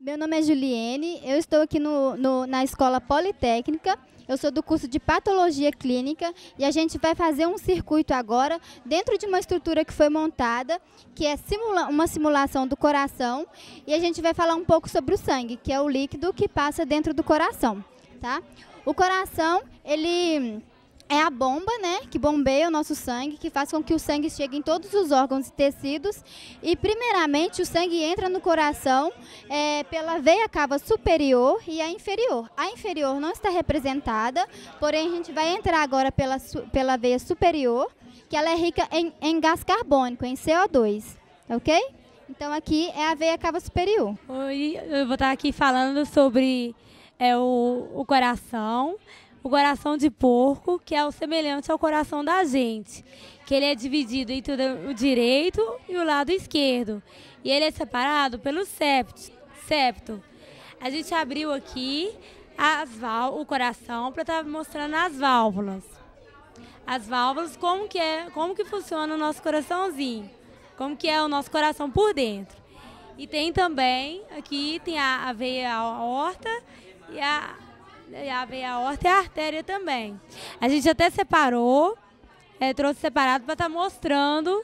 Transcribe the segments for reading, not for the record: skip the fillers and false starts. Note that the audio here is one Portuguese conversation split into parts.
Meu nome é Juliene, eu estou aqui na Escola Politécnica, eu sou do curso de Patologia Clínica e a gente vai fazer um circuito agora dentro de uma estrutura que foi montada, que é uma simulação do coração, e a gente vai falar um pouco sobre o sangue, que é o líquido que passa dentro do coração, tá? O coração, ele é a bomba, né, que bombeia o nosso sangue, que faz com que o sangue chegue em todos os órgãos e tecidos. E, primeiramente, o sangue entra no coração pela veia cava superior e a inferior. A inferior não está representada, porém, a gente vai entrar agora pela veia superior, que ela é rica em gás carbônico, em CO2, ok? Então, aqui é a veia cava superior. Oi, eu vou estar aqui falando sobre o coração. O coração de porco, que é o semelhante ao coração da gente, que ele é dividido entre o direito e o lado esquerdo. E ele é separado pelo septo. A gente abriu aqui o coração para estar mostrando as válvulas. As válvulas, como que funciona o nosso coraçãozinho, como que é o nosso coração por dentro. E tem também, aqui tem a veia aorta e a veia aorta e a artéria também. A gente até separou, trouxe separado para estar mostrando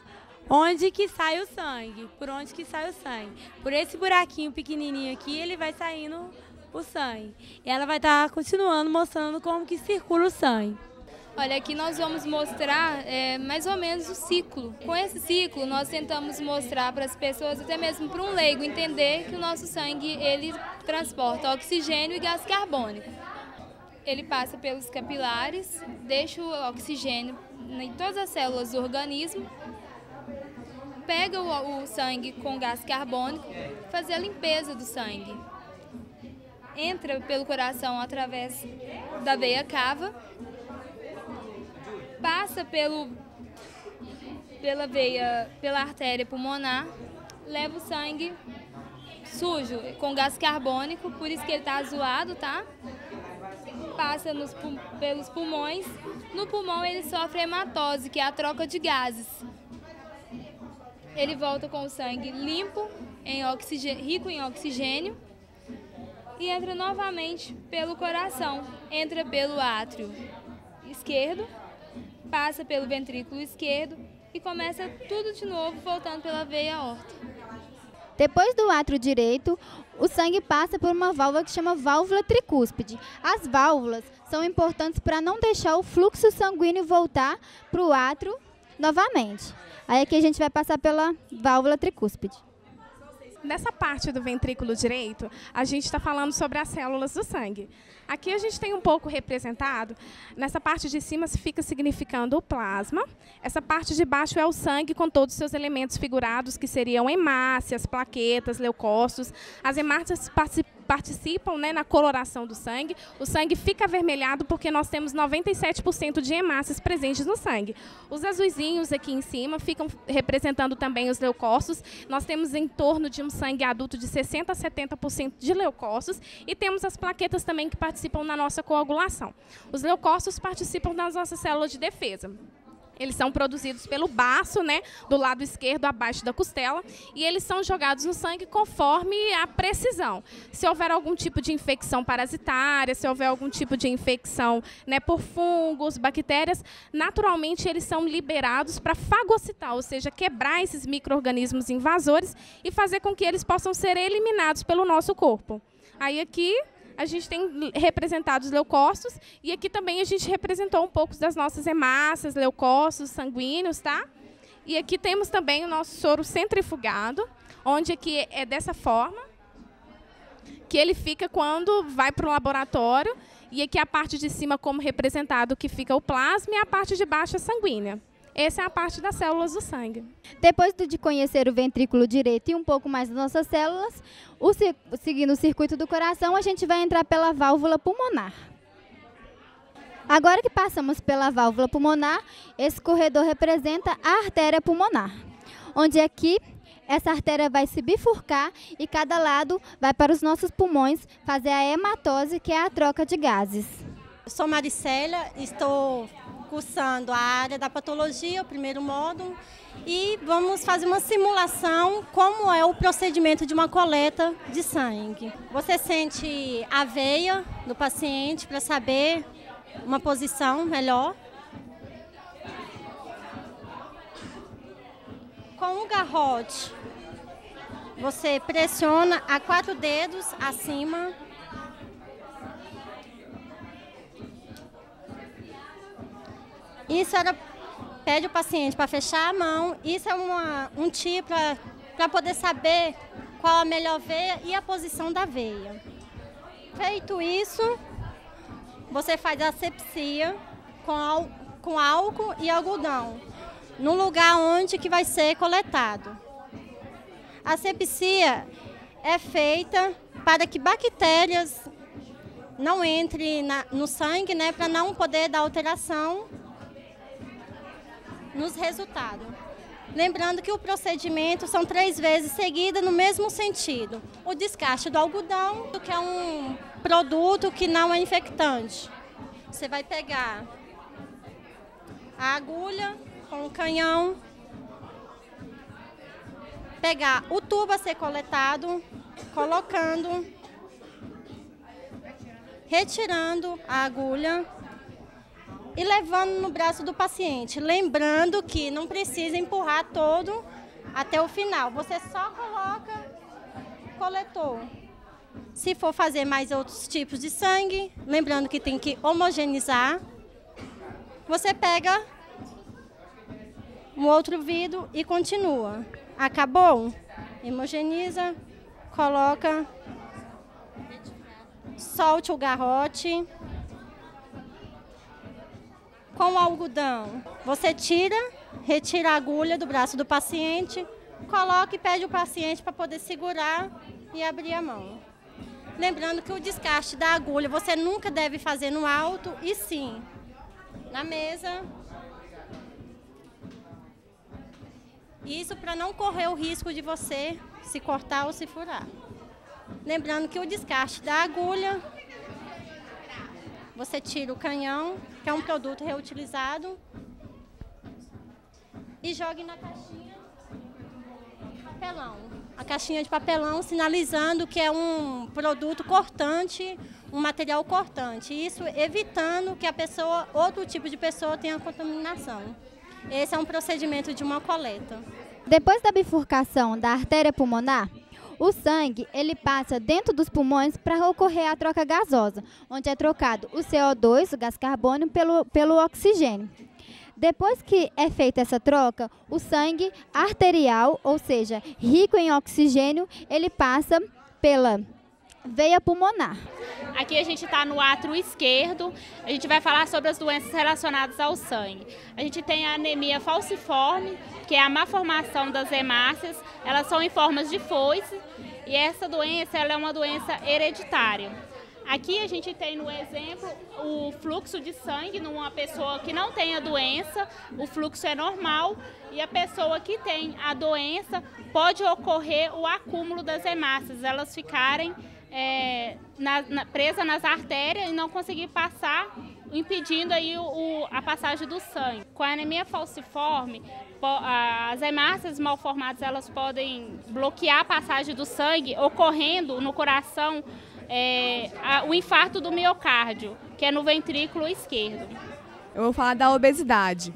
onde que sai o sangue, por onde que sai o sangue. Por esse buraquinho pequenininho aqui, ele vai saindo o sangue. E ela vai estar continuando mostrando como que circula o sangue. Olha, aqui nós vamos mostrar mais ou menos o ciclo. Com esse ciclo, nós tentamos mostrar para as pessoas, até mesmo para um leigo, entender que o nosso sangue ele transporta oxigênio e gás carbônico. Ele passa pelos capilares, deixa o oxigênio em todas as células do organismo, pega o sangue com gás carbônico, faz a limpeza do sangue. Entra pelo coração através da veia cava, passa pela artéria pulmonar, leva o sangue sujo com gás carbônico, por isso que ele está azulado, tá? Passa pelos pulmões. No pulmão ele sofre hematose, que é a troca de gases. Ele volta com o sangue limpo, rico em oxigênio, e entra novamente pelo coração. Entra pelo átrio esquerdo, passa pelo ventrículo esquerdo e começa tudo de novo voltando pela veia aorta. Depois do átrio direito, o sangue passa por uma válvula que chama válvula tricúspide. As válvulas são importantes para não deixar o fluxo sanguíneo voltar para o átrio novamente. Aí aqui a gente vai passar pela válvula tricúspide. Nessa parte do ventrículo direito, a gente está falando sobre as células do sangue. Aqui a gente tem um pouco representado, nessa parte de cima fica significando o plasma, essa parte de baixo é o sangue com todos os seus elementos figurados, que seriam hemácias, plaquetas, leucócitos. As hemácias participam, né, na coloração do sangue. O sangue fica avermelhado porque nós temos 97% de hemácias presentes no sangue. Os azuisinhos aqui em cima ficam representando também os leucócitos. Nós temos em torno de um sangue adulto de 60% a 70% de leucócitos e temos as plaquetas também que participam na nossa coagulação. Os leucócitos participam das nossas células de defesa. Eles são produzidos pelo baço, né, do lado esquerdo, abaixo da costela, e eles são jogados no sangue conforme a precisão. Se houver algum tipo de infecção parasitária, se houver algum tipo de infecção, né, por fungos, bactérias, naturalmente eles são liberados para fagocitar, ou seja, quebrar esses micro-organismos invasores e fazer com que eles possam ser eliminados pelo nosso corpo. Aí aqui a gente tem representado os leucócitos e aqui também a gente representou um pouco das nossas hemácias, leucócitos sanguíneos, tá? E aqui temos também o nosso soro centrifugado, onde aqui é dessa forma, que ele fica quando vai para o laboratório, e aqui a parte de cima como representado que fica o plasma e a parte de baixo a sanguínea. Essa é a parte das células do sangue. Depois de conhecer o ventrículo direito e um pouco mais das nossas células, seguindo o circuito do coração, a gente vai entrar pela válvula pulmonar. Agora que passamos pela válvula pulmonar, esse corredor representa a artéria pulmonar, onde aqui essa artéria vai se bifurcar e cada lado vai para os nossos pulmões fazer a hematose, que é a troca de gases. Eu sou Maricélia, estou cursando a área da patologia, o primeiro módulo, e vamos fazer uma simulação como é o procedimento de uma coleta de sangue. Você sente a veia do paciente para saber uma posição melhor. Com o garrote, você pressiona a 4 dedos acima. Isso pede o paciente para fechar a mão. Isso é um tiro para poder saber qual a melhor veia e a posição da veia. Feito isso, você faz a asepsia com álcool e algodão no lugar onde que vai ser coletado. A asepsia é feita para que bactérias não entrem no sangue, né, para não poder dar alteração nos resultados. Lembrando que o procedimento são 3 vezes seguidas no mesmo sentido. O descarte do algodão, que é um produto que não é infectante. Você vai pegar a agulha com o canhão, pegar o tubo a ser coletado, colocando, retirando a agulha e levando no braço do paciente. Lembrando que não precisa empurrar todo até o final. Você só coloca, coletou. Se for fazer mais outros tipos de sangue, lembrando que tem que homogeneizar, você pega um outro vidro e continua. Acabou? Homogeneiza, coloca, solte o garrote. Com o algodão, você retira a agulha do braço do paciente, coloca e pede o paciente para poder segurar e abrir a mão. Lembrando que o descarte da agulha você nunca deve fazer no alto, e sim na mesa. Isso para não correr o risco de você se cortar ou se furar. Lembrando que o descarte da agulha, você tira o canhão, que é um produto reutilizado, e joga na caixinha de papelão. A caixinha de papelão sinalizando que é um produto cortante, um material cortante. Isso evitando que outro tipo de pessoa tenha contaminação. Esse é um procedimento de uma coleta. Depois da bifurcação da artéria pulmonar, o sangue ele passa dentro dos pulmões para ocorrer a troca gasosa, onde é trocado o CO2, o gás carbônico, pelo oxigênio. Depois que é feita essa troca, o sangue arterial, ou seja, rico em oxigênio, ele passa pela veia pulmonar. Aqui a gente está no átrio esquerdo, a gente vai falar sobre as doenças relacionadas ao sangue. A gente tem a anemia falciforme, que é a má formação das hemácias, elas são em formas de foice, e essa doença ela é uma doença hereditária. Aqui a gente tem no exemplo o fluxo de sangue numa pessoa que não tem a doença, o fluxo é normal, e a pessoa que tem a doença pode ocorrer o acúmulo das hemácias, elas ficarem presa nas artérias e não conseguir passar, impedindo aí a passagem do sangue. Com a anemia falciforme, as hemácias mal formadas elas podem bloquear a passagem do sangue, ocorrendo no coração o infarto do miocárdio, que é no ventrículo esquerdo. Eu vou falar da obesidade.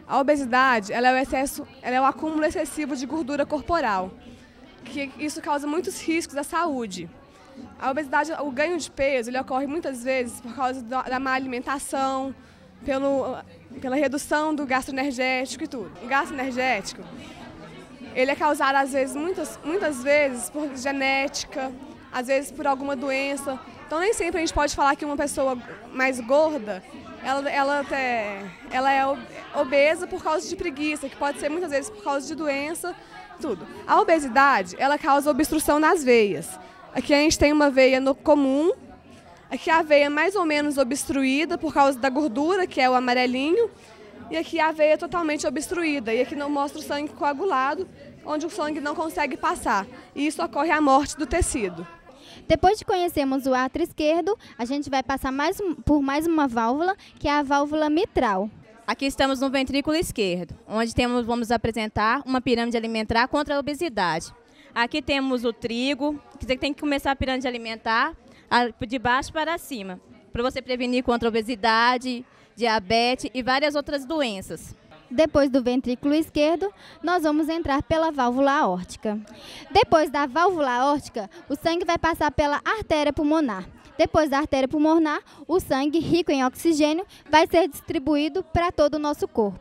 A obesidade ela é o acúmulo excessivo de gordura corporal, que isso causa muitos riscos à saúde. A obesidade, o ganho de peso, ele ocorre muitas vezes por causa da má alimentação, pela redução do gasto energético e tudo. O gasto energético, ele é causado às vezes, muitas vezes por genética, às vezes por alguma doença. Então nem sempre a gente pode falar que uma pessoa mais gorda, ela é obesa por causa de preguiça, que pode ser muitas vezes por causa de doença, tudo. A obesidade, ela causa obstrução nas veias. Aqui a gente tem uma veia comum, aqui a veia mais ou menos obstruída por causa da gordura, que é o amarelinho, e aqui a veia totalmente obstruída, e aqui não mostra o sangue coagulado, onde o sangue não consegue passar, e isso ocorre a morte do tecido. Depois de conhecermos o átrio esquerdo, a gente vai passar por mais uma válvula, que é a válvula mitral. Aqui estamos no ventrículo esquerdo, onde vamos apresentar uma pirâmide alimentar contra a obesidade. Aqui temos o trigo, que tem que começar a pirâmide alimentar de baixo para cima, para você prevenir contra a obesidade, diabetes e várias outras doenças. Depois do ventrículo esquerdo, nós vamos entrar pela válvula aórtica. Depois da válvula aórtica, o sangue vai passar pela artéria pulmonar. Depois da artéria pulmonar, o sangue rico em oxigênio vai ser distribuído para todo o nosso corpo.